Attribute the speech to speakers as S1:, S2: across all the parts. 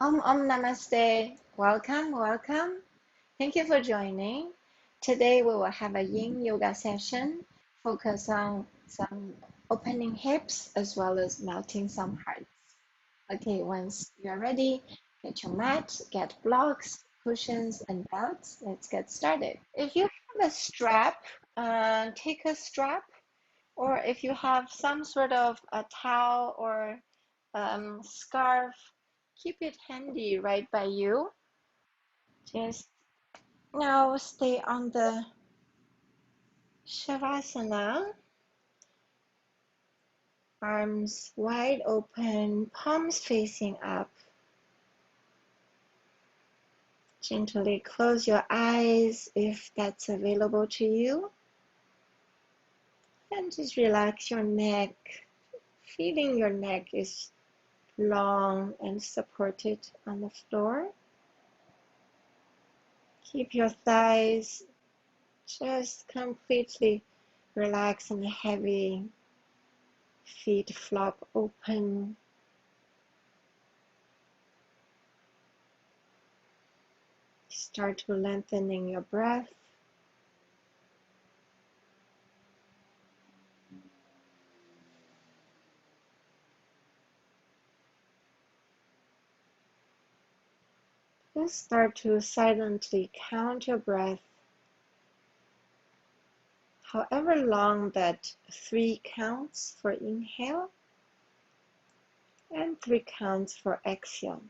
S1: Namaste. Welcome, welcome. Thank you for joining. Today we will have a yin yoga session. Focus on some opening hips as well as melting some hearts. Okay, once you're ready, get your mat, get blocks, cushions, and belts. Let's get started. If you have a strap, take a strap, or if you have some sort of a towel or scarf, keep it handy right by you. Just now stay on the Shavasana, arms wide open, palms facing up. Gently close your eyes if that's available to you. And just relax your neck, feeling your neck is long and supported on the floor. Keep your thighs just completely relaxed and heavy. Feet flop open. Start to lengthening your breath. Just start to silently count your breath. However long that 3 counts for inhale and 3 counts for exhale.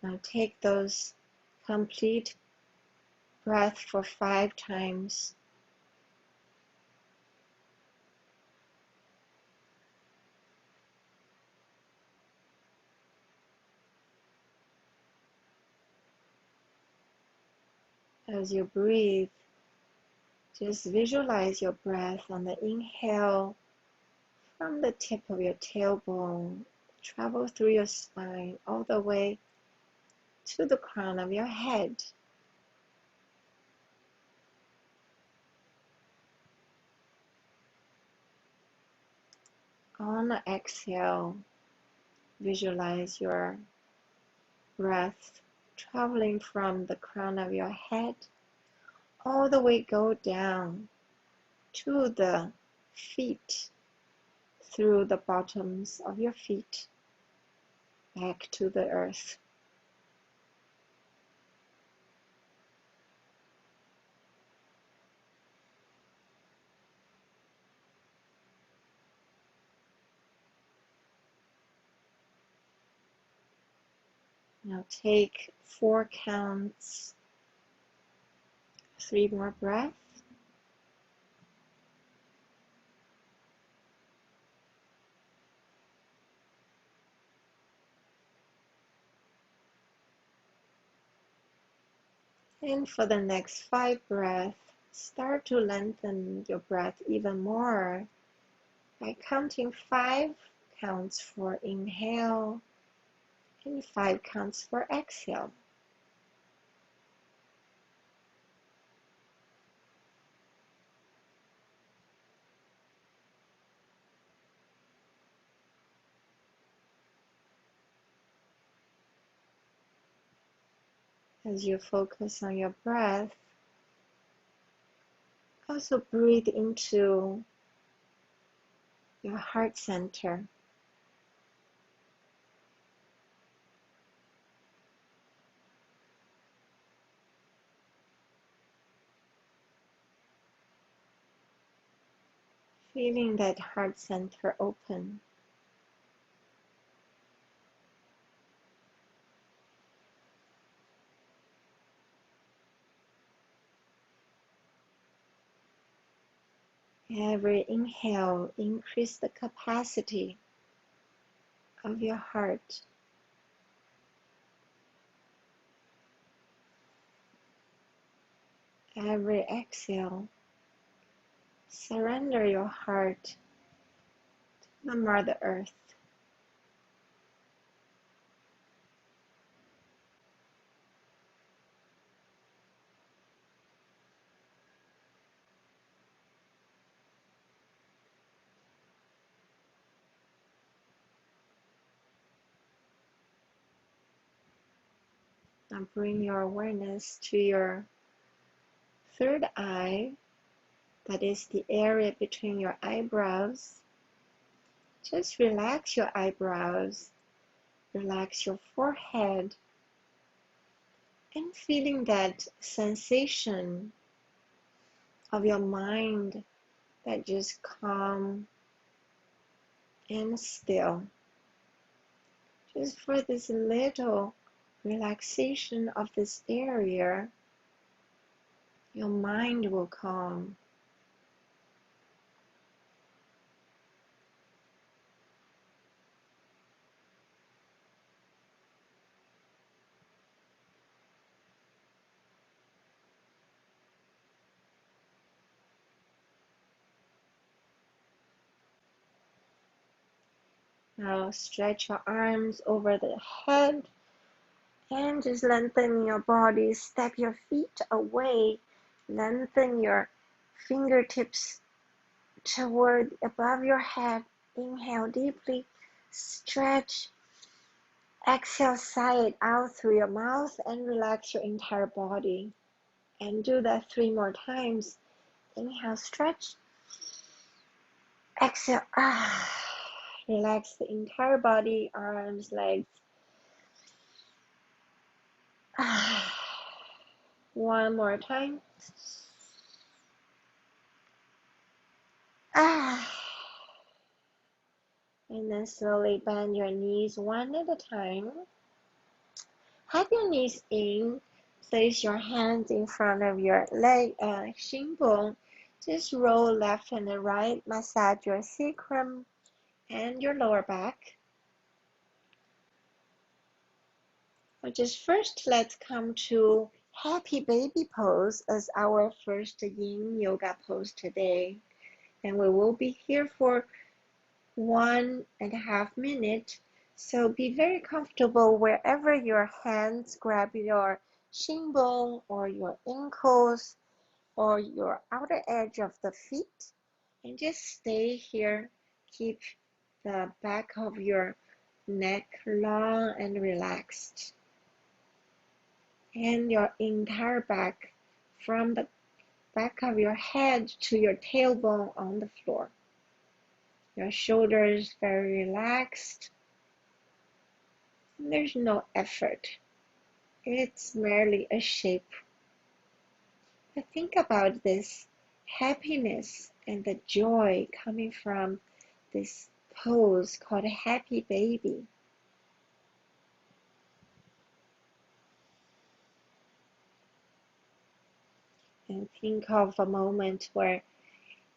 S1: Now take those complete breath for 5 times. As you breathe, just visualize your breath on the inhale from the tip of your tailbone, travel through your spine all the way to the crown of your head. On the exhale, visualize your breath traveling from the crown of your head all the way go down to the feet, through the bottoms of your feet, back to the earth. Now take 4 counts, 3 more breaths. And for the next 5 breaths, start to lengthen your breath even more by counting 5 counts for inhale and 5 counts for exhale. As you focus on your breath, also breathe into your heart center. Feeling that heart center open. Every inhale, increase the capacity of your heart. Every exhale, surrender your heart to the Mother Earth. And bring your awareness to your third eye, that is the area between your eyebrows. Just relax your eyebrows, relax your forehead, and feeling that sensation of your mind that just calm and still. Just for this little relaxation of this area, your mind will calm. Now stretch your arms over the head and just lengthen your body. Step your feet away. Lengthen your fingertips toward above your head. Inhale deeply. Stretch. Exhale, sigh it out through your mouth and relax your entire body. And do that 3 more times. Inhale, stretch. Exhale. Relax the entire body, arms, legs. One more time. And then slowly bend your knees one at a time. Have your knees in. Place your hands in front of your leg, shin bone. Just roll left and right. Massage your sacrum and your lower back. Just first, let's come to happy baby pose as our first yin yoga pose today. And we will be here for 1.5 minutes. So be very comfortable wherever your hands grab your shin bone or your ankles or your outer edge of the feet. And just stay here. Keep the back of your neck long and relaxed. And your entire back, from the back of your head to your tailbone on the floor. Your shoulders very relaxed. There's no effort. It's merely a shape. But think about this happiness and the joy coming from this pose called a happy baby. And think of a moment where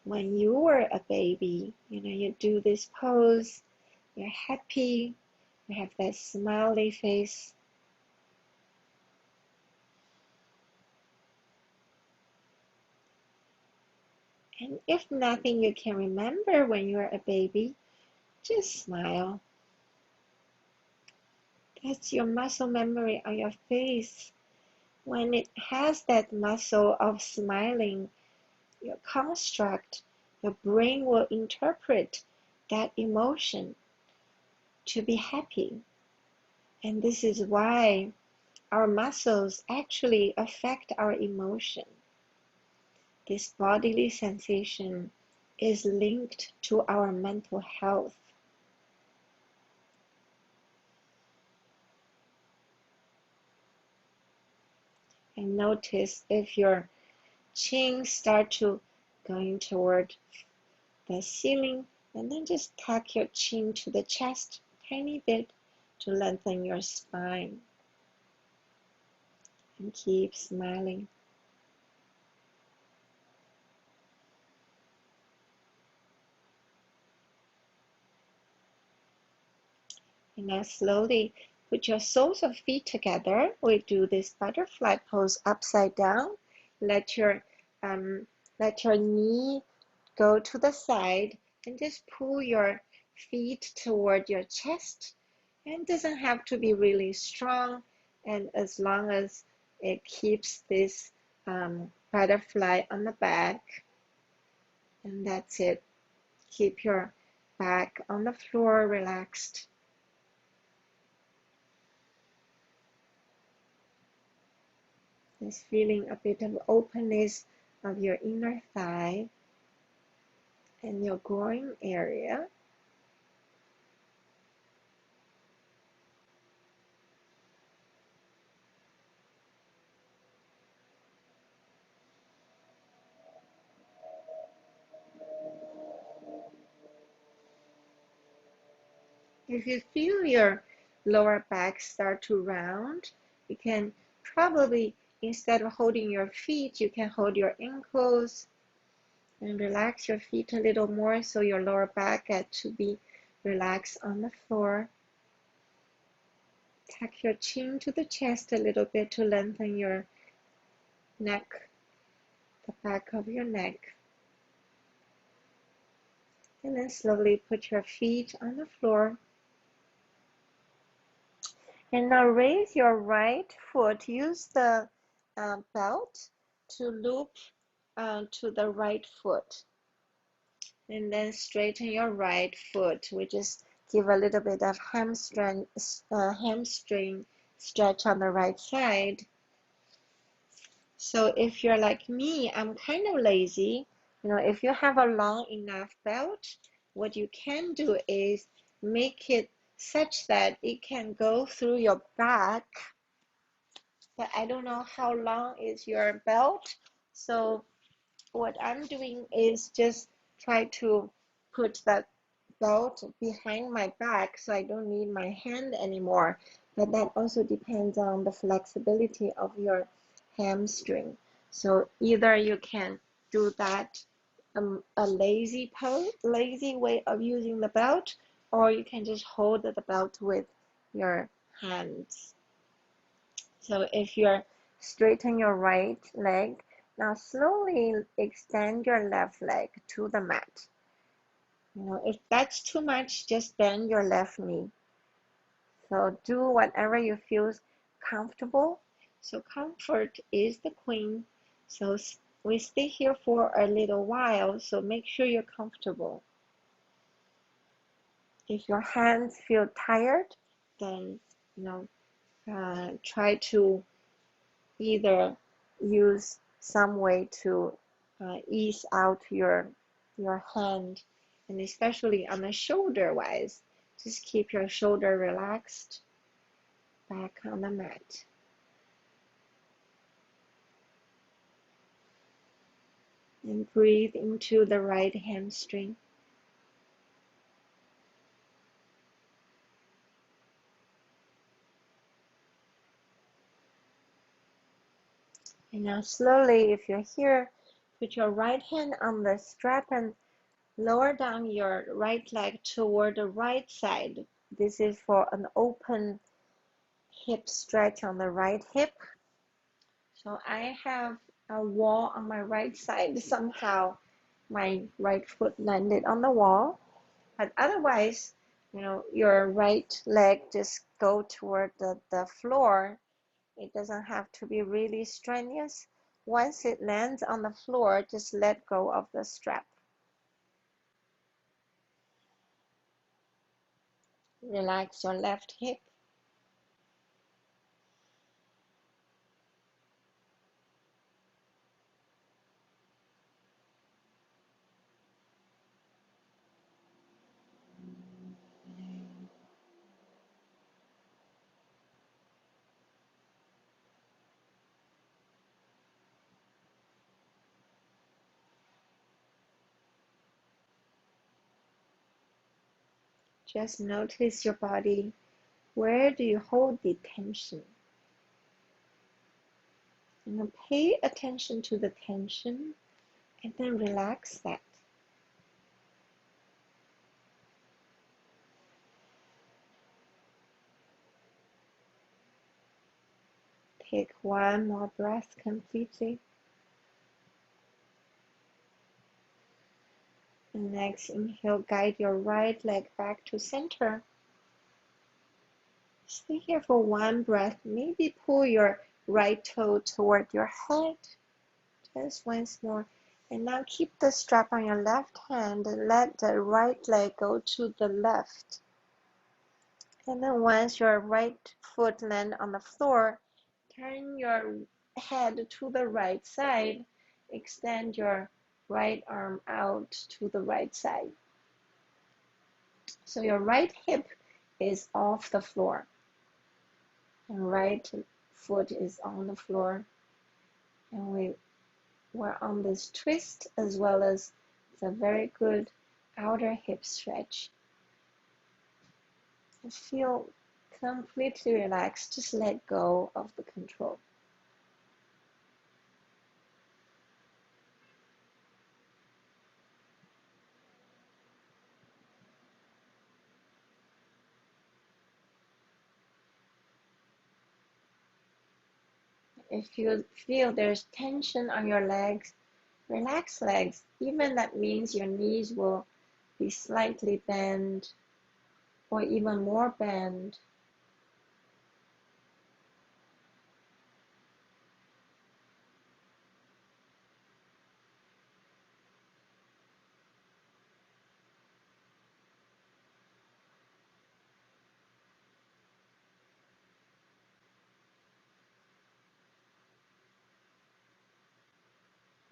S1: when you were a baby, you do this pose, you're happy, you have that smiley face. And if nothing you can remember when you were a baby, just smile. That's your muscle memory on your face. When it has that muscle of smiling, your construct, your brain will interpret that emotion to be happy. And this is why our muscles actually affect our emotion. This bodily sensation is linked to our mental health. And notice if your chin start to going toward the ceiling, and then just tuck your chin to the chest a tiny bit to lengthen your spine. And keep smiling. And now slowly put your soles of feet together. We do this butterfly pose upside down. Let your knee go to the side and just pull your feet toward your chest. And it doesn't have to be really strong. And as long as it keeps this butterfly on the back, and that's it. Keep your back on the floor relaxed. Just feeling a bit of openness of your inner thigh and your groin area. If you feel your lower back start to round, you can probably, instead of holding your feet, you can hold your ankles and relax your feet a little more so your lower back gets to be relaxed on the floor. Tuck your chin to the chest a little bit to lengthen your neck, the back of your neck. And then slowly put your feet on the floor. And now raise your right foot. Use the belt to loop to the right foot. And then straighten your right foot. We just give a little bit of hamstring stretch on the right side. So if you're like me, I'm kind of lazy. If you have a long enough belt, what you can do is make it such that it can go through your back. But I don't know how long is your belt. So what I'm doing is just try to put that belt behind my back so I don't need my hand anymore. But that also depends on the flexibility of your hamstring. So either you can do that a lazy way of using the belt, or you can just hold the belt with your hands. So if you're straighten your right leg, now slowly extend your left leg to the mat. If that's too much, just bend your left knee. So do whatever you feel comfortable. So comfort is the queen. So we stay here for a little while, so make sure you're comfortable. If your hands feel tired, then try to either use some way to ease out your hand, and especially on the shoulder wise, just keep your shoulder relaxed back on the mat. And breathe into the right hamstring. And now slowly, if you're here, put your right hand on the strap and lower down your right leg toward the right side. This is for an open hip stretch on the right hip. So I have a wall on my right side. Somehow my right foot landed on the wall. But otherwise, your right leg just go toward the floor. It doesn't have to be really strenuous. Once it lands on the floor, just let go of the strap. Relax your left hip. Just notice your body. Where do you hold the tension? And pay attention to the tension and then relax that. Take one more breath completely. And next inhale, guide your right leg back to center. Stay here for one breath. Maybe pull your right toe toward your head. Just once more. And now keep the strap on your left hand and let the right leg go to the left. And then once your right foot lands on the floor, turn your head to the right side, extend your right arm out to the right side. So your right hip is off the floor and right foot is on the floor. And we're on this twist as well as the very good outer hip stretch. And feel completely relaxed, just let go of the control. If you feel there's tension on your legs, relax legs. Even that means your knees will be slightly bent or even more bent.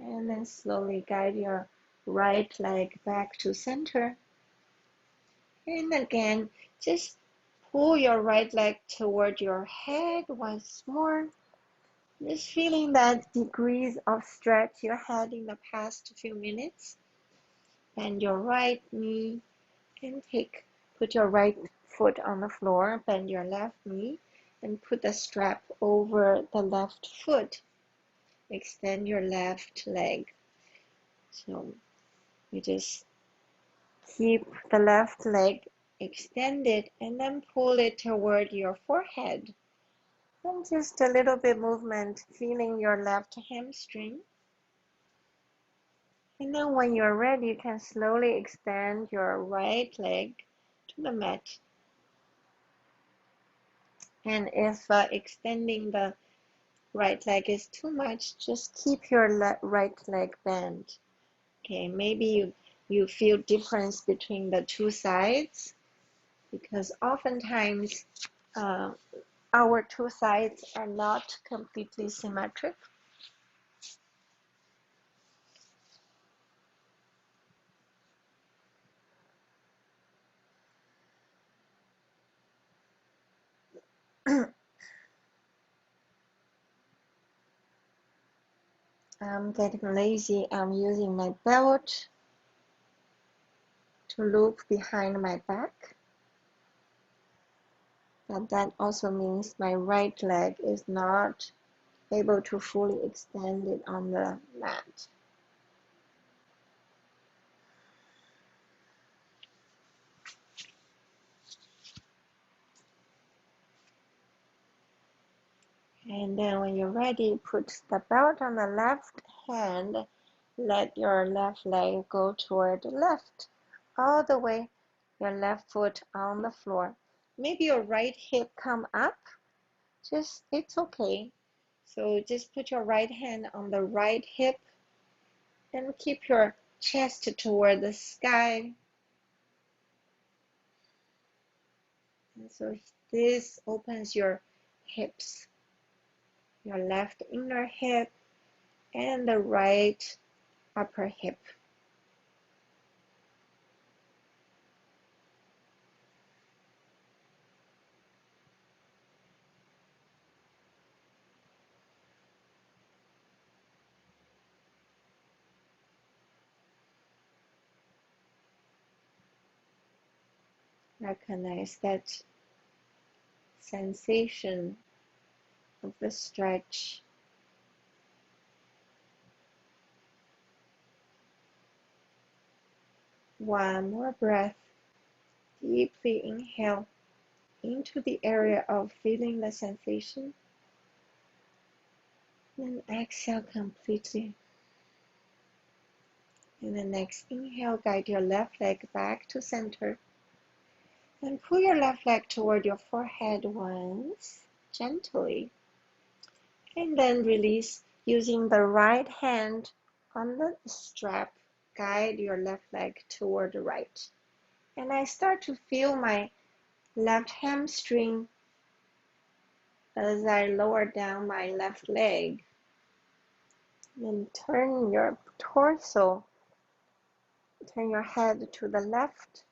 S1: And then slowly guide your right leg back to center. And again, just pull your right leg toward your head once more. Just feeling that degrees of stretch you had in the past few minutes. Bend your right knee and put your right foot on the floor. Bend your left knee and put the strap over the left foot. Extend your left leg. So you just keep the left leg extended and then pull it toward your forehead. And just a little bit movement, feeling your left hamstring. And then when you're ready, you can slowly extend your right leg to the mat. And if extending the right leg is too much, just keep your right leg bent. Okay, maybe you feel difference between the two sides, because oftentimes our two sides are not completely symmetric. I'm getting lazy. I'm using my belt to loop behind my back. But that also means my right leg is not able to fully extend it on the mat. And then when you're ready, put the belt on the left hand. Let your left leg go toward the left, all the way, your left foot on the floor. Maybe your right hip come up, it's okay. So just put your right hand on the right hip and keep your chest toward the sky. And so this opens your hips, your left inner hip and the right upper hip. Recognize that sensation of the stretch. One more breath. Deeply inhale into the area of feeling the sensation. Then exhale completely. In the next inhale, guide your left leg back to center. And pull your left leg toward your forehead once, gently. And then release using the right hand on the strap. Guide your left leg toward the right. And I start to feel my left hamstring as I lower down my left leg. Then turn your torso, turn your head to the left.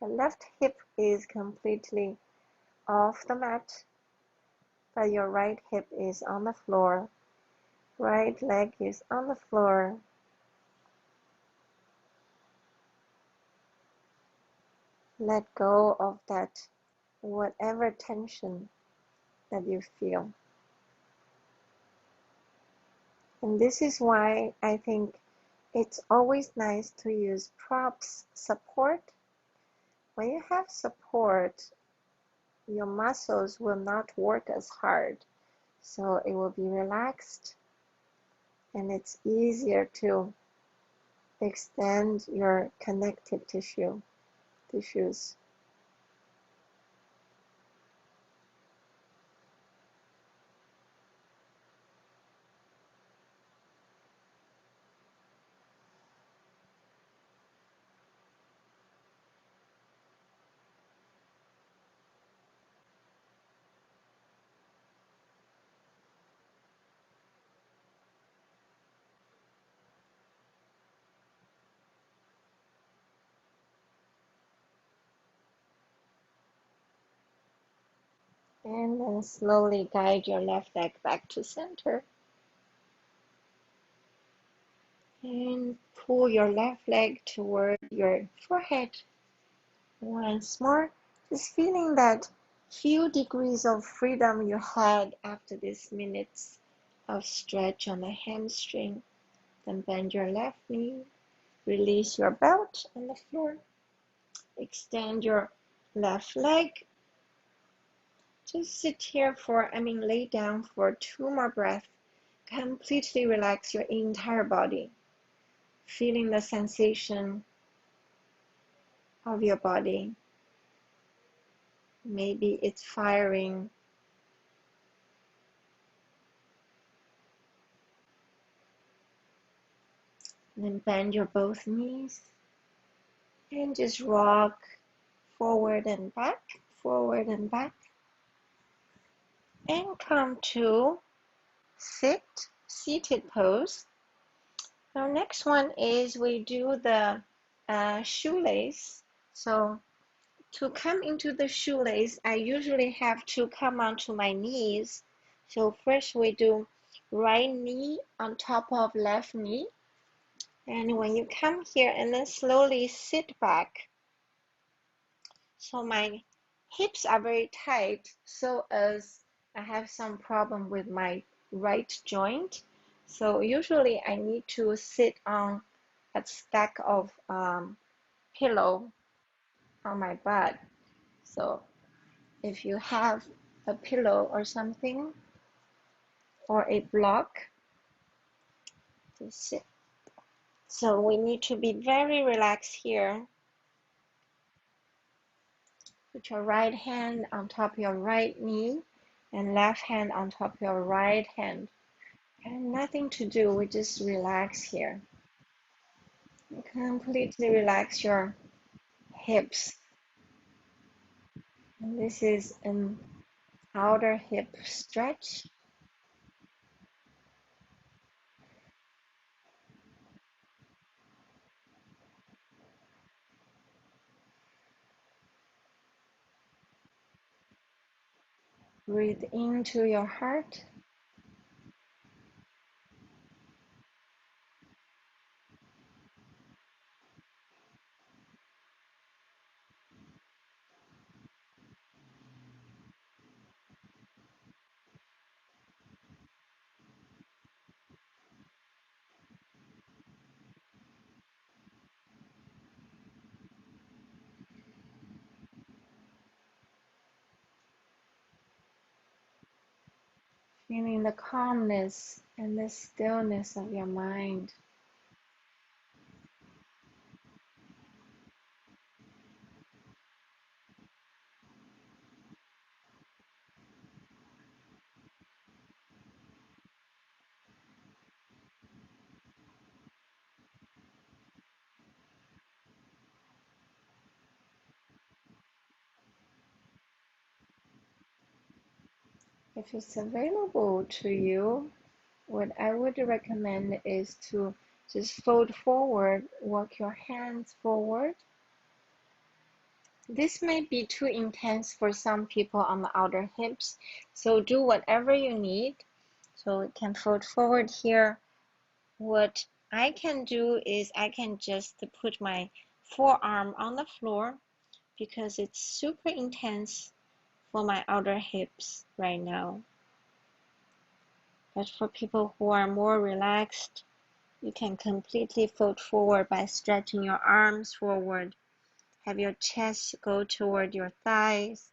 S1: The left hip is completely off the mat, but your right hip is on the floor. Right leg is on the floor. Let go of that, whatever tension that you feel. And this is why I think it's always nice to use props support. When you have support, your muscles will not work as hard, so it will be relaxed and it's easier to extend your connective tissues. And then slowly guide your left leg back to center. And pull your left leg toward your forehead. Once more, just feeling that few degrees of freedom you had after these minutes of stretch on the hamstring. Then bend your left knee, release your belt on the floor, extend your left leg. Just sit here lay down for 2 more breaths. Completely relax your entire body, feeling the sensation of your body. Maybe it's firing. And then bend your both knees and just rock forward and back, and come to seated pose. Now next one is we do the shoelace. So to come into the shoelace, I usually have to come onto my knees. So first we do right knee on top of left knee. And when you come here and then slowly sit back. So my hips are very tight, so as I have some problem with my right joint. So usually I need to sit on a stack of pillow on my butt. So if you have a pillow or something or a block to sit. So we need to be very relaxed here. Put your right hand on top of your right knee and left hand on top of your right hand. And nothing to do, we just relax here. You completely relax your hips. And this is an outer hip stretch. Breathe into your heart. Feeling the calmness and the stillness of your mind. If it's available to you, what I would recommend is to just fold forward, walk your hands forward. This may be too intense for some people on the outer hips, so do whatever you need. So we can fold forward here. What I can do is I can just put my forearm on the floor because it's super intense for my outer hips right now. But for people who are more relaxed, you can completely fold forward by stretching your arms forward. Have your chest go toward your thighs.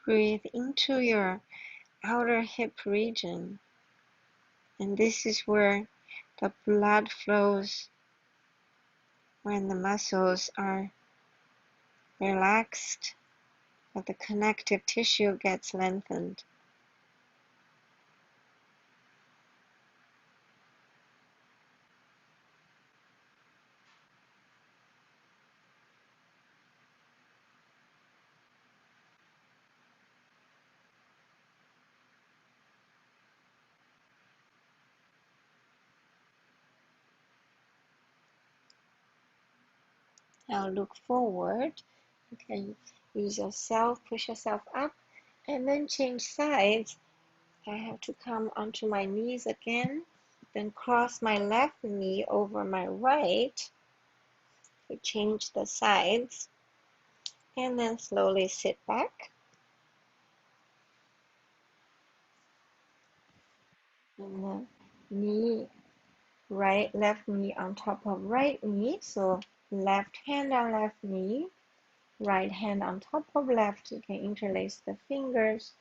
S1: Breathe into your outer hip region. And this is where the blood flows, when the muscles are relaxed, but the connective tissue gets lengthened. Now look forward. You can use yourself, push yourself up, and then change sides. I have to come onto my knees again, then cross my left knee over my right to change the sides, and then slowly sit back. And then knee, left knee on top of right knee. So left hand on left knee, right hand on top of left. You can interlace the fingers.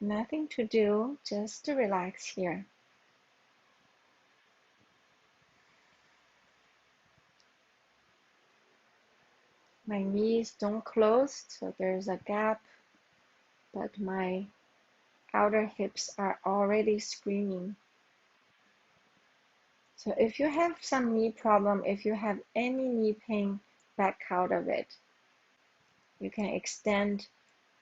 S1: Nothing to do, just to relax here. My knees don't close, so there's a gap, but my outer hips are already screaming. So if you have some knee problem, if you have any knee pain, back out of it. You can extend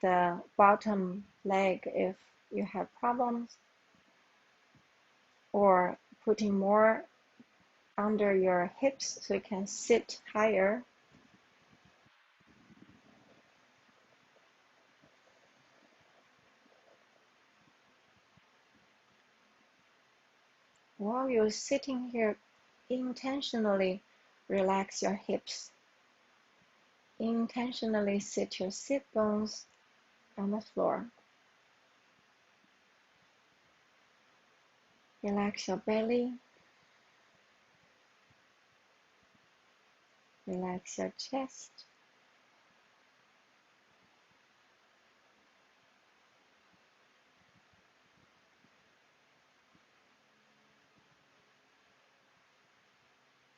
S1: the bottom leg if you have problems, or putting more under your hips so you can sit higher. While you're sitting here, intentionally relax your hips. Intentionally sit your sit bones on the floor. Relax your belly. Relax your chest.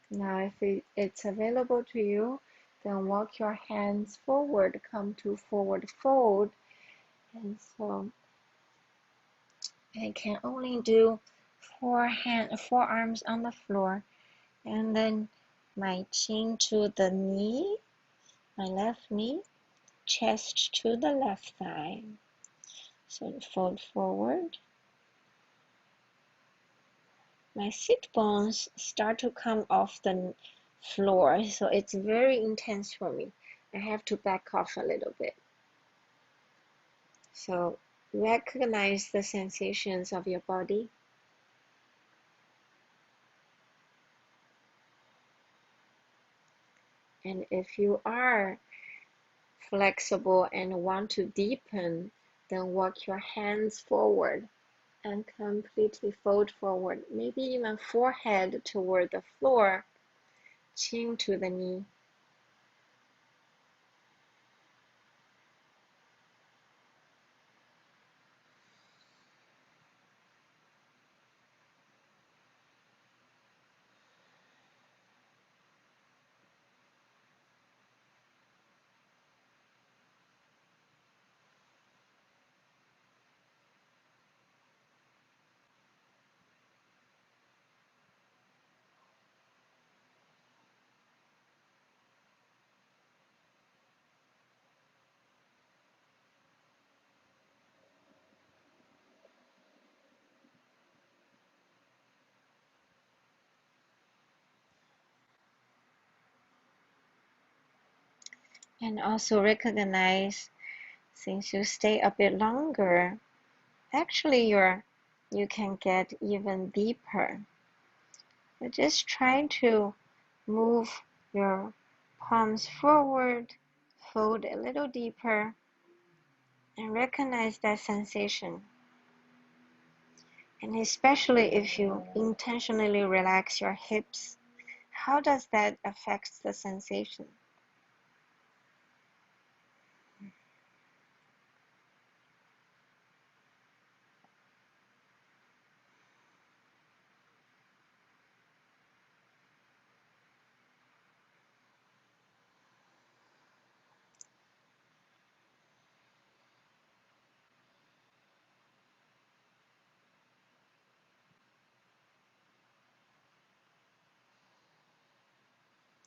S1: Now, if it's available to you, then walk your hands forward, come to forward fold. And so I can only do forearms on the floor, and then my chin to the knee, my left knee, chest to the left thigh. So fold forward. My sit bones start to come off the floor, so it's very intense for me. I have to back off a little bit. So recognize the sensations of your body. And if you are flexible and want to deepen, then walk your hands forward and completely fold forward, maybe even forehead toward the floor, chin to the knee. And also recognize, since you stay a bit longer, actually you can get even deeper. So just try to move your palms forward, fold a little deeper, and recognize that sensation. And especially if you intentionally relax your hips, how does that affect the sensation?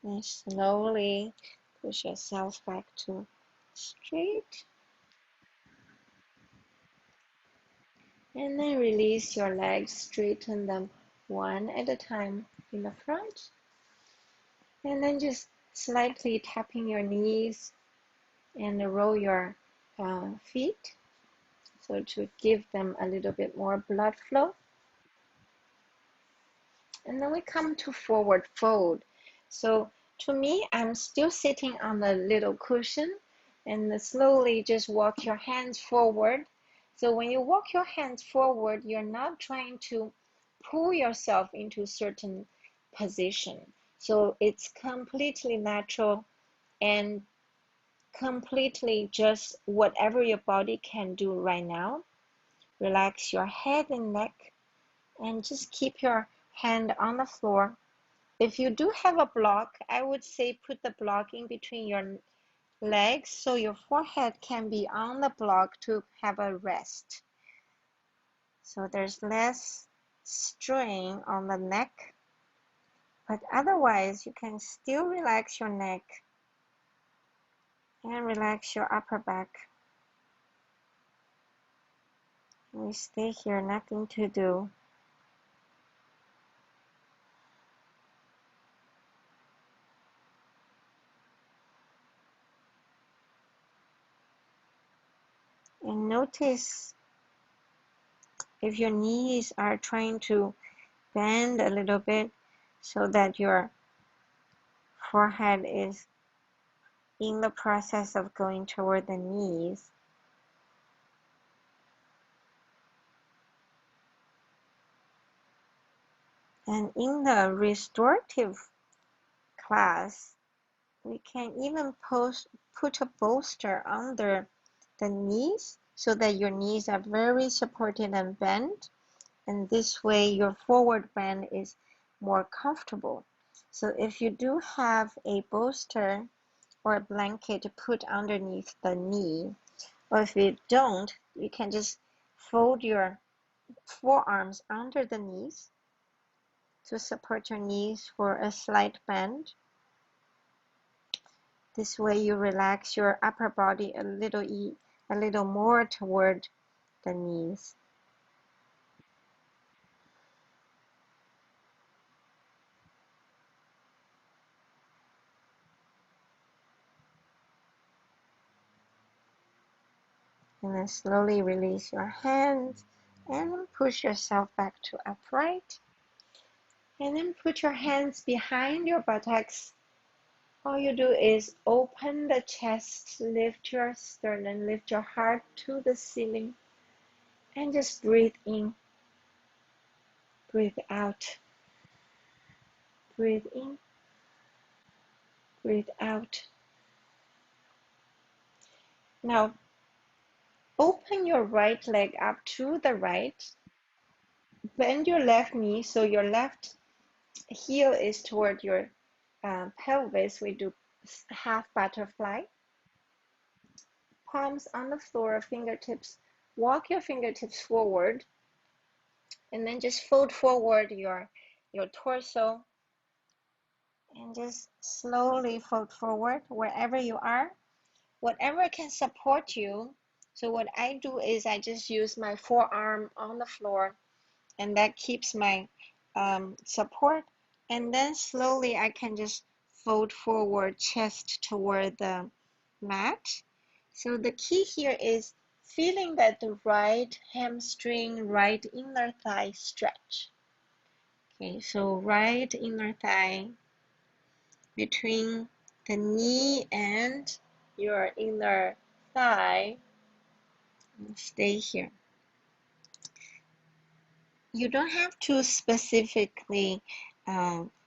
S1: And slowly push yourself back to straight. And then release your legs, straighten them one at a time in the front. And then just slightly tapping your knees and roll your feet, so to give them a little bit more blood flow. And then we come to forward fold. So to me, I'm still sitting on the little cushion, and slowly just walk your hands forward. So when you walk your hands forward, you're not trying to pull yourself into a certain position. So it's completely natural and completely just whatever your body can do right now. Relax your head and neck and just keep your hand on the floor. If you do have a block, I would say put the block in between your legs so your forehead can be on the block to have a rest. So there's less strain on the neck, but otherwise you can still relax your neck and relax your upper back. We stay here, nothing to do. And notice if your knees are trying to bend a little bit so that your forehead is in the process of going toward the knees. And in the restorative class, we can even put a bolster under the knees so that your knees are very supported and bent. And this way your forward bend is more comfortable. So if you do have a bolster or a blanket to put underneath the knee, or if you don't, you can just fold your forearms under the knees to support your knees for a slight bend. This way you relax your upper body a little more toward the knees. And then slowly release your hands and push yourself back to upright. And then put your hands behind your buttocks. All you do is open the chest, lift your sternum, lift your heart to the ceiling, and just breathe in, breathe out, breathe in, breathe out. Now, open your right leg up to the right, bend your left knee so your left heel is toward your pelvis. We do half butterfly. Palms on the floor, fingertips. Walk your fingertips forward, and then just fold forward your torso, and just slowly fold forward wherever you are, whatever can support you. So what I do is I just use my forearm on the floor, and that keeps my support. And then slowly I can just fold forward, chest toward the mat. So the key here is feeling that the right hamstring, right inner thigh stretch. Okay, so right inner thigh between the knee and your inner thigh, stay here. You don't have to specifically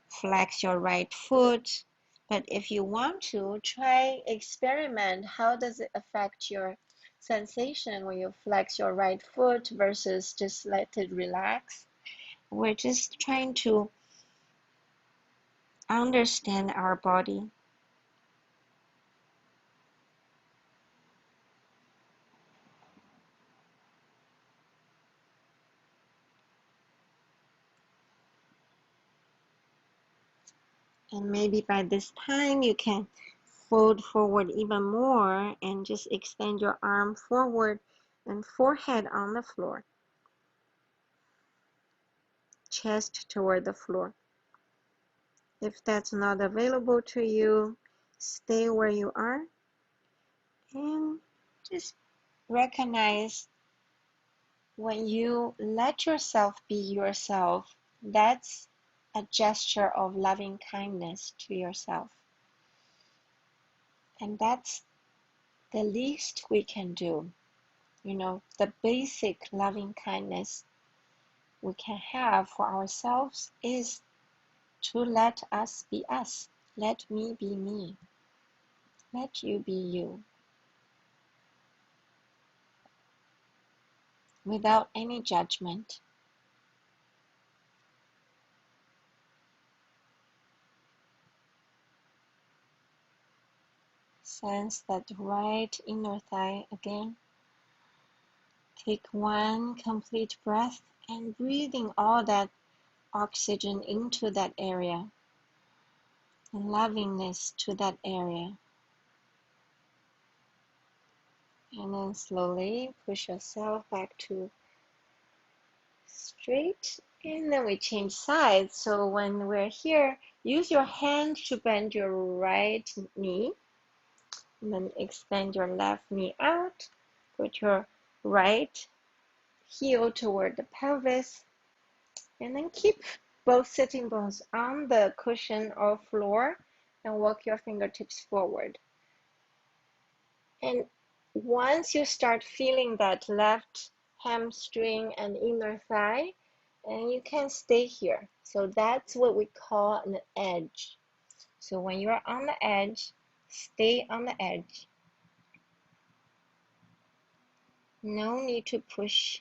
S1: flex your right foot, but if you want to, try experiment. How does it affect your sensation when you flex your right foot versus just let it relax? We're just trying to understand our body. And maybe by this time you can fold forward even more and just extend your arm forward and forehead on the floor, chest toward the floor. If that's not available to you, stay where you are and just recognize when you let yourself be yourself, that's a gesture of loving kindness to yourself. And that's the least we can do. You know, the basic loving kindness we can have for ourselves is to let us be us. Let me be me. Let you be you. Without any judgment. Sense that right inner thigh again. Take one complete breath and breathing all that oxygen into that area and lovingness to that area. And then slowly push yourself back to straight. And then we change sides. So when we're here, use your hand to bend your right knee. And then extend your left knee out. Put your right heel toward the pelvis. And then keep both sitting bones on the cushion or floor and walk your fingertips forward. And once you start feeling that left hamstring and inner thigh, and you can stay here. So that's what we call an edge. So when you're on the edge, stay on the edge. No need to push.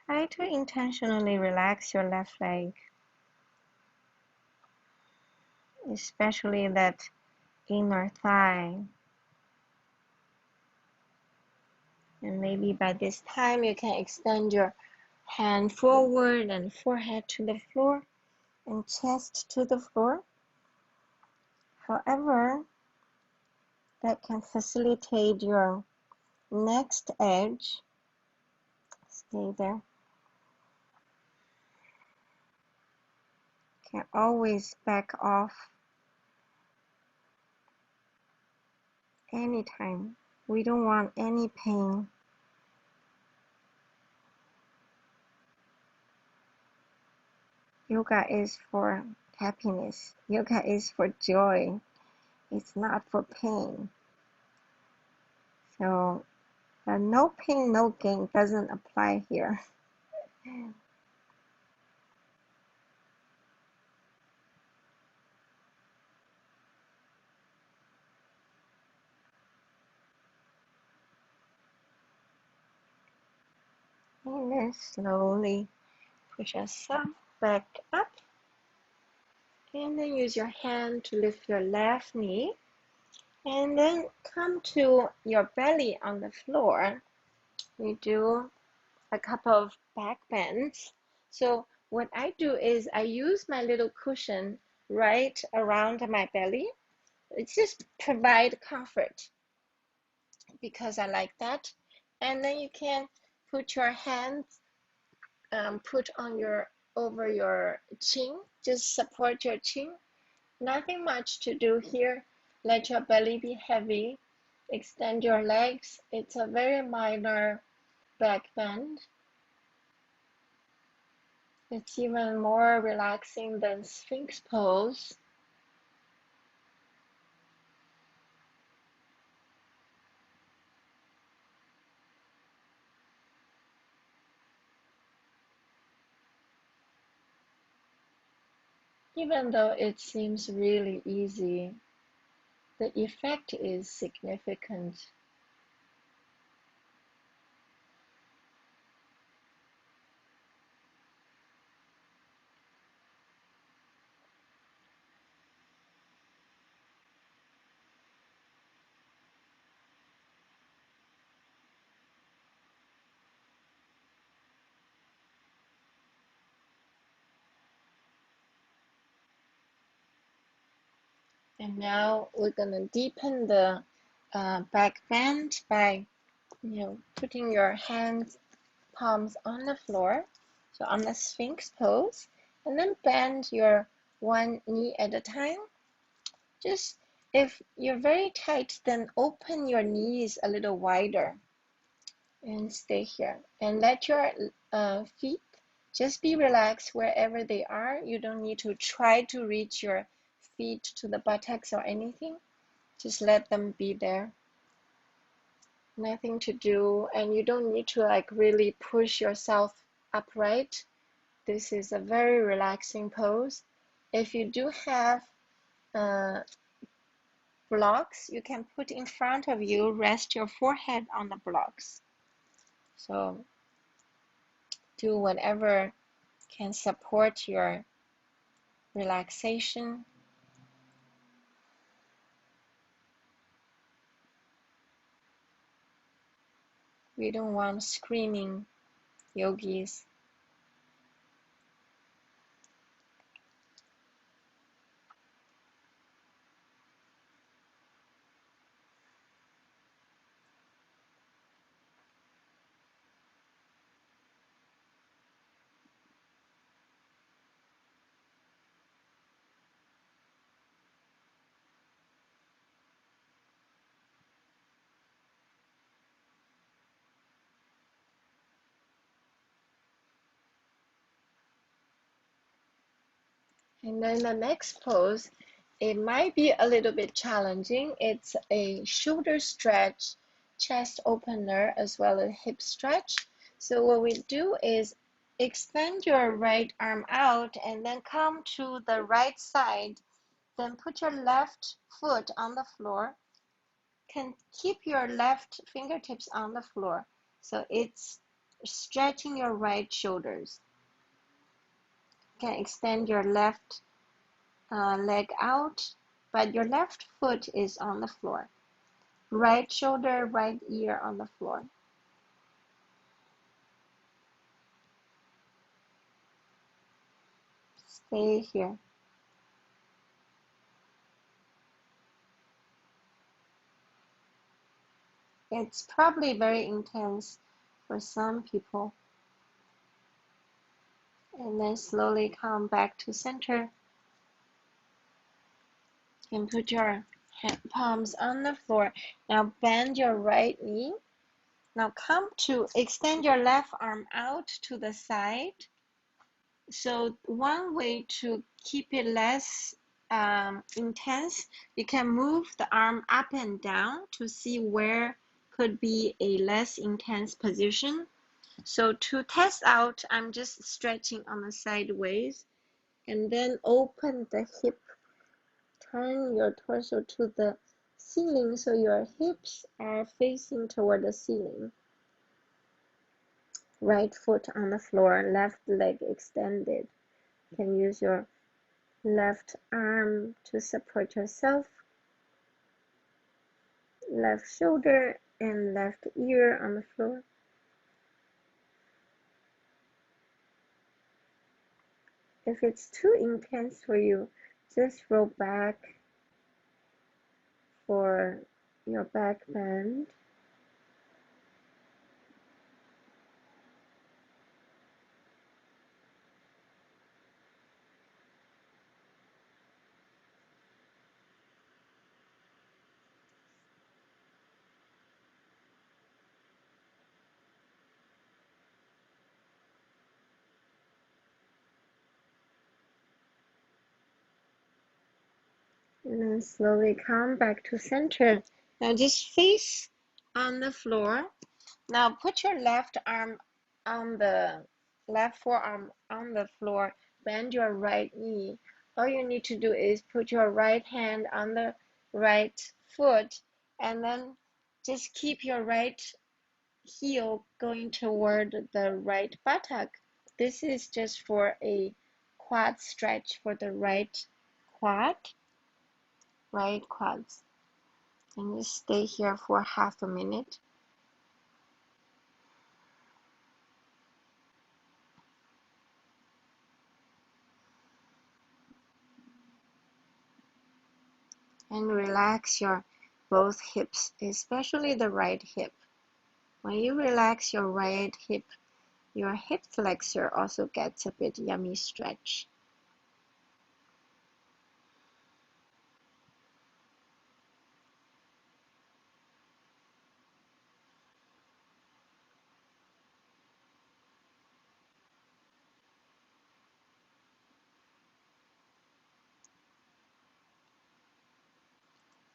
S1: Try to intentionally relax your left leg, especially that inner thigh. And maybe by this time you can extend your hand forward and forehead to the floor and chest to the floor. However, that can facilitate your next edge. Stay there. Can always back off anytime. We don't want any pain. Yoga is for happiness. Yoga is for joy. It's not for pain. So no pain, no gain doesn't apply here. And then slowly push yourself back up. And then use your hand to lift your left knee. And then come to your belly on the floor. We do a couple of back bends. So what I do is I use my little cushion right around my belly. It's just provide comfort because I like that. And then you can put your hands put on your over your chin, just support your chin. Nothing much to do here. Let your belly be heavy. Extend your legs. It's a very minor back bend. It's even more relaxing than Sphinx pose. Even though it seems really easy, the effect is significant. And now we're gonna deepen the back bend by putting your hands palms on the floor, so on the Sphinx pose, and then bend your one knee at a time. Just if you're very tight, then open your knees a little wider and stay here. And let your feet just be relaxed wherever they are. You don't need to try to reach your feet to the buttocks or anything. Just let them be there. Nothing to do, and you don't need to like really push yourself upright. This is a very relaxing pose. If you do have blocks, you can put in front of you, rest your forehead on the blocks. So do whatever can support your relaxation. We don't want screaming yogis. And then the next pose, it might be a little bit challenging. It's a shoulder stretch, chest opener, as well as hip stretch. So what we do is extend your right arm out and then come to the right side. Then put your left foot on the floor. Can keep your left fingertips on the floor. So it's stretching your right shoulders. You can extend your left leg out, but your left foot is on the floor. Right shoulder, right ear on the floor. Stay here. It's probably very intense for some people. And then slowly come back to center. And put your palms on the floor. Now bend your right knee. Now come to extend your left arm out to the side. So one way to keep it less intense, you can move the arm up and down to see where could be a less intense position. So to test out, I'm just stretching on the sideways and then open the hip. Turn your torso to the ceiling so your hips are facing toward the ceiling. Right foot on the floor, left leg extended. You can use your left arm to support yourself, left shoulder and left ear on the floor. If it's too intense for you, just roll back for your back bend. And then slowly come back to center. Now just face on the floor. Now put your left arm on the left forearm on the floor. Bend your right knee. All you need to do is put your right hand on the right foot and then just keep your right heel going toward the right buttock. This is just for a quad stretch for the right quads. And just stay here for half a minute. And relax your both hips, especially the right hip. When you relax your right hip, your hip flexor also gets a bit yummy stretch.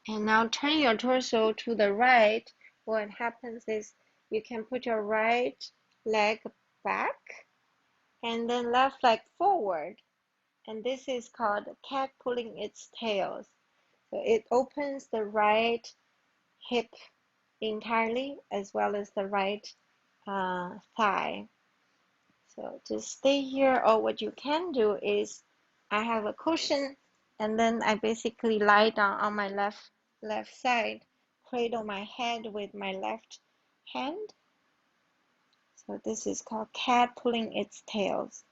S1: And now turn your torso to the right. What happens is you can put your right leg back and then left leg forward. And this is called cat pulling its tails. So it opens the right hip entirely as well as the right thigh. So just stay here, or what you can do is I have a cushion and then I basically lie down on my left side, cradle my head with my left hand. So this is called cat pulling its tails.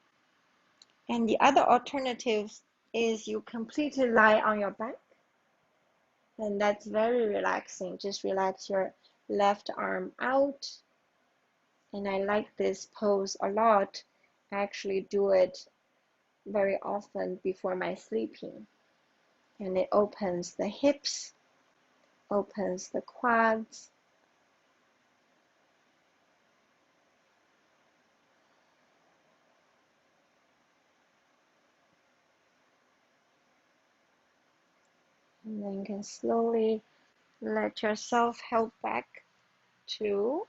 S1: And the other alternative is you completely lie on your back, and that's very relaxing. Just relax your left arm out. And I like this pose a lot. I actually do it very often before my sleeping. And it opens the hips, opens the quads. And then you can slowly let yourself help back to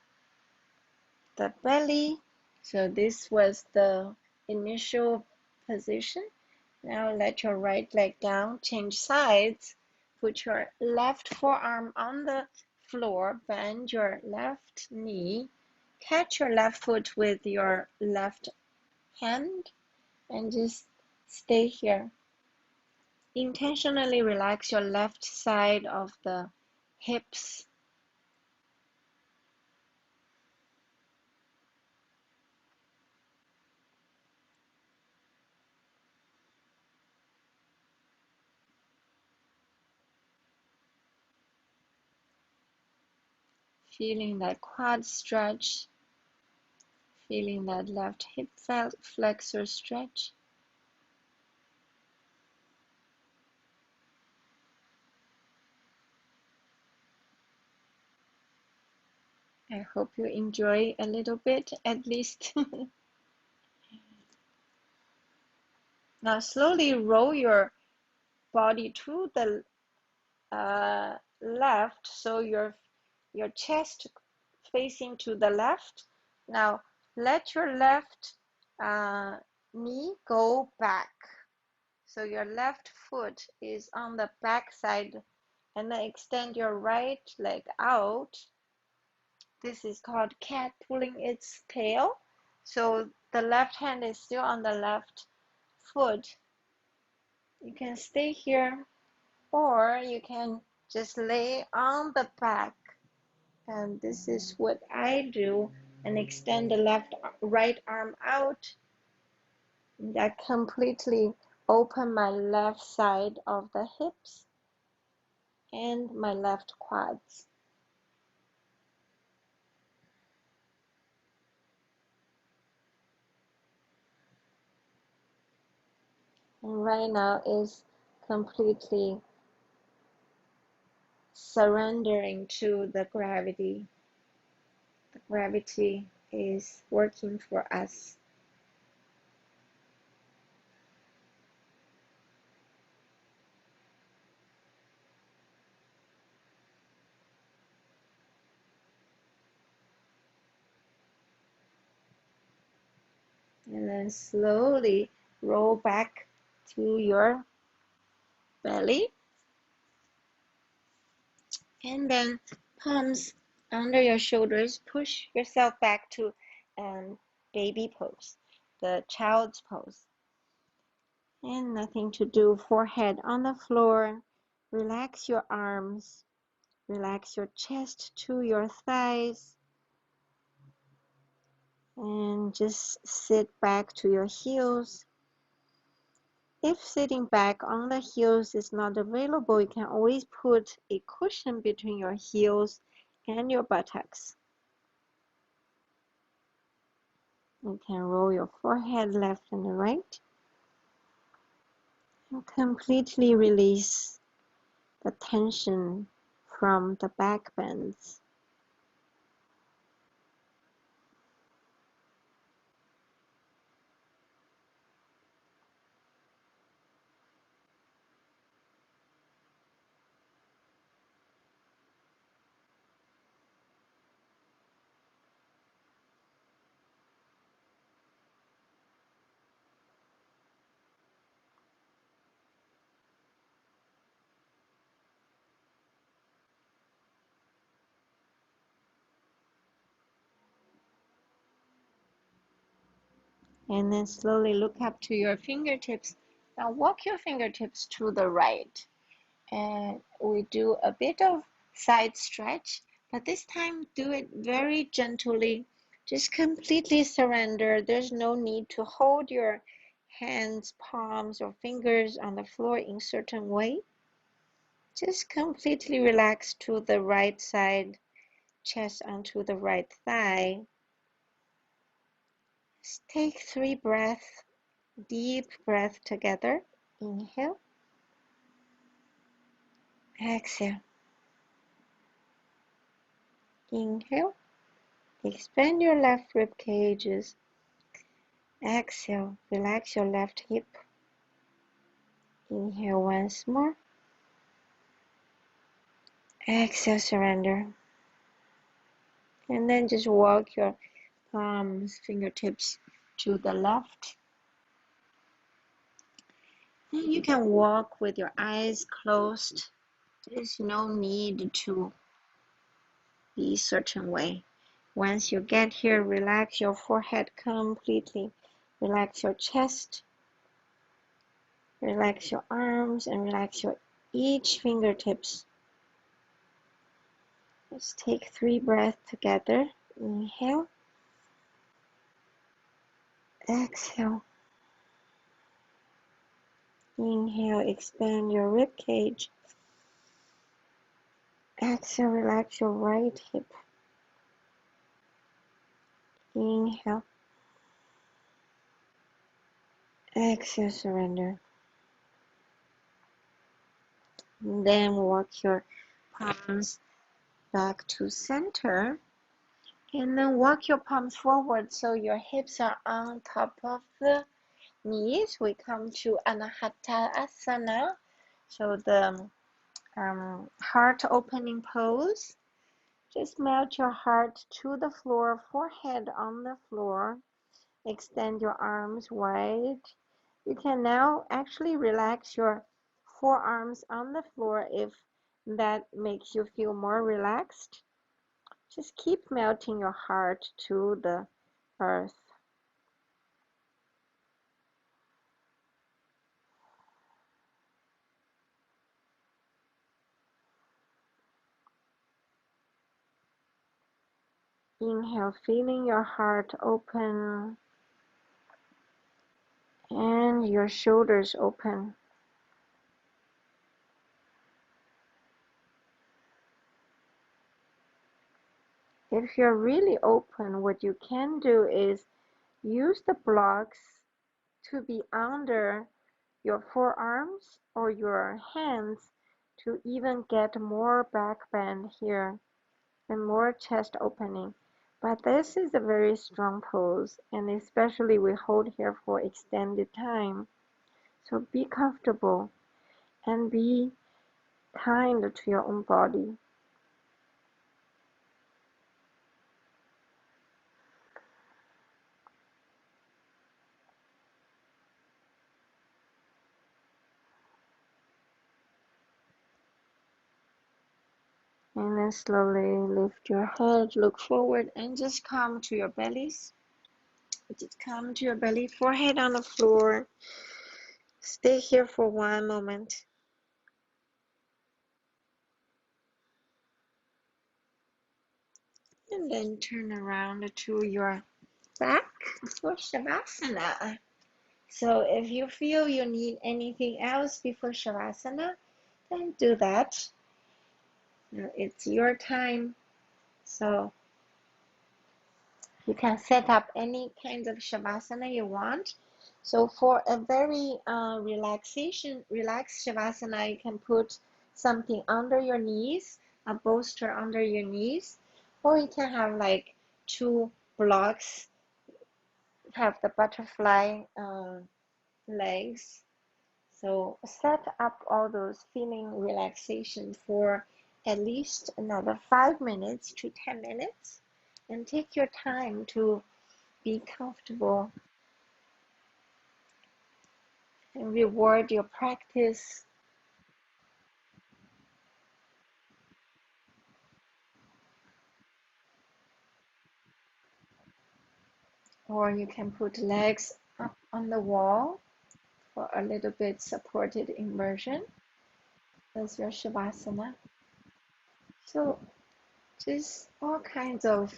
S1: the belly. So this was the initial position. Now let your right leg down, change sides, put your left forearm on the floor, bend your left knee, catch your left foot with your left hand, and just stay here. Intentionally relax your left side of the hips. Feeling that quad stretch, feeling that left hip flexor stretch. I hope you enjoy a little bit at least. Now slowly roll your body to the left, so your chest facing to the left. Now let your left knee go back. So your left foot is on the back side, and then extend your right leg out. This is called cat pulling its tail. So the left hand is still on the left foot. You can stay here, or you can just lay on the back. And this is what I do, and extend the right arm out. That completely open my left side of the hips and my left quads. And right now is completely surrendering to the gravity. The gravity is working for us. And then slowly roll back to your belly. And then palms under your shoulders, push yourself back to baby pose, the child's pose. And nothing to do, forehead on the floor. Relax your arms, relax your chest to your thighs, and just sit back to your heels. If sitting back on the heels is not available, you can always put a cushion between your heels and your buttocks. You can roll your forehead left and right, and completely release the tension from the back bends. And then slowly look up to your fingertips. Now walk your fingertips to the right. And we do a bit of side stretch, but this time do it very gently. Just completely surrender. There's no need to hold your hands, palms, or fingers on the floor in certain way. Just completely relax to the right side, chest onto the right thigh. Just take 3 breaths, deep breath together. Inhale, exhale. Inhale, expand your left rib cages. Exhale, relax your left hip. Inhale once more. Exhale, surrender. And then just walk your palms, fingertips to the left. And you can walk with your eyes closed. There's no need to be a certain way. Once you get here, relax your forehead completely. Relax your chest. Relax your arms and relax your each fingertips. Let's take 3 breaths together. Inhale. Exhale. Inhale, expand your rib cage. Exhale, relax your right hip. Inhale. Exhale, surrender. And then walk your palms back to center. And then walk your palms forward so your hips are on top of the knees. We come to Anahatasana. So the heart opening pose. Just melt your heart to the floor, forehead on the floor. Extend your arms wide. You can now actually relax your forearms on the floor if that makes you feel more relaxed. Just keep melting your heart to the earth. Inhale, feeling your heart open and your shoulders open. If you're really open, what you can do is use the blocks to be under your forearms or your hands to even get more back bend here and more chest opening. But this is a very strong pose, and especially we hold here for extended time. So be comfortable and be kind to your own body. And then slowly lift your head, look forward, and just come to your bellies. Just come to your belly, forehead on the floor. Stay here for one moment. And then turn around to your back for Shavasana. So if you feel you need anything else before Shavasana, then do that. It's your time. So you can set up any kind of Shavasana you want. So for a very relaxed Shavasana, you can put something under your knees, a bolster under your knees, or you can have like two blocks, have the butterfly legs. So set up all those feeling relaxation for at least another 5 minutes to 10 minutes, and take your time to be comfortable and reward your practice. Or you can put legs up on the wall for a little bit supported immersion. That's your Shavasana. So just all kinds of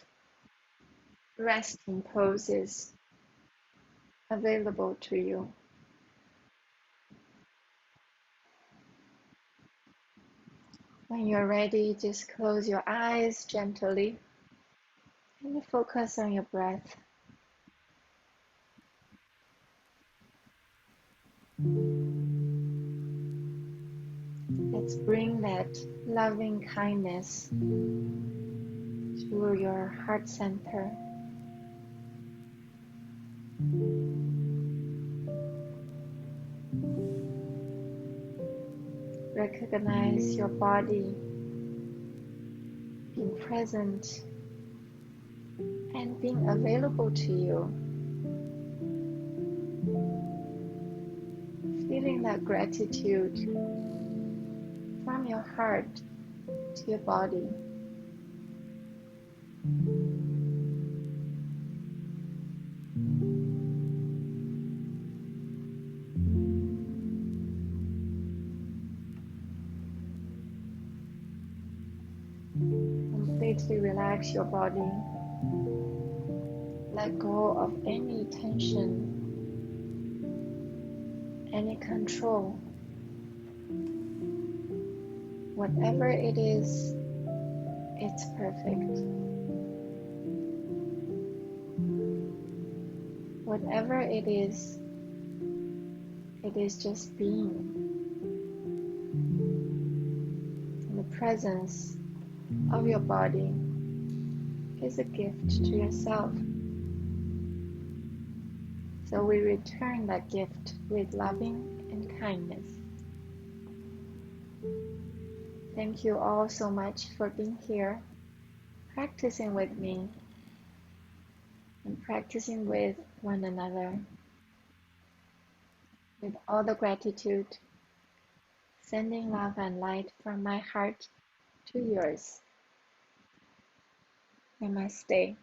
S1: resting poses available to you. When you're ready, just close your eyes gently and focus on your breath. Let's bring that loving kindness to your heart center. Recognize your body being present and being available to you. Feeling that gratitude from your heart to your body. Completely relax your body. Let go of any tension, any control. Whatever it is, it's perfect. Whatever it is just being. And the presence of your body is a gift to yourself. So we return that gift with loving and kindness. Thank you all so much for being here, practicing with me, and practicing with one another. With all the gratitude, sending love and light from my heart to yours. Namaste.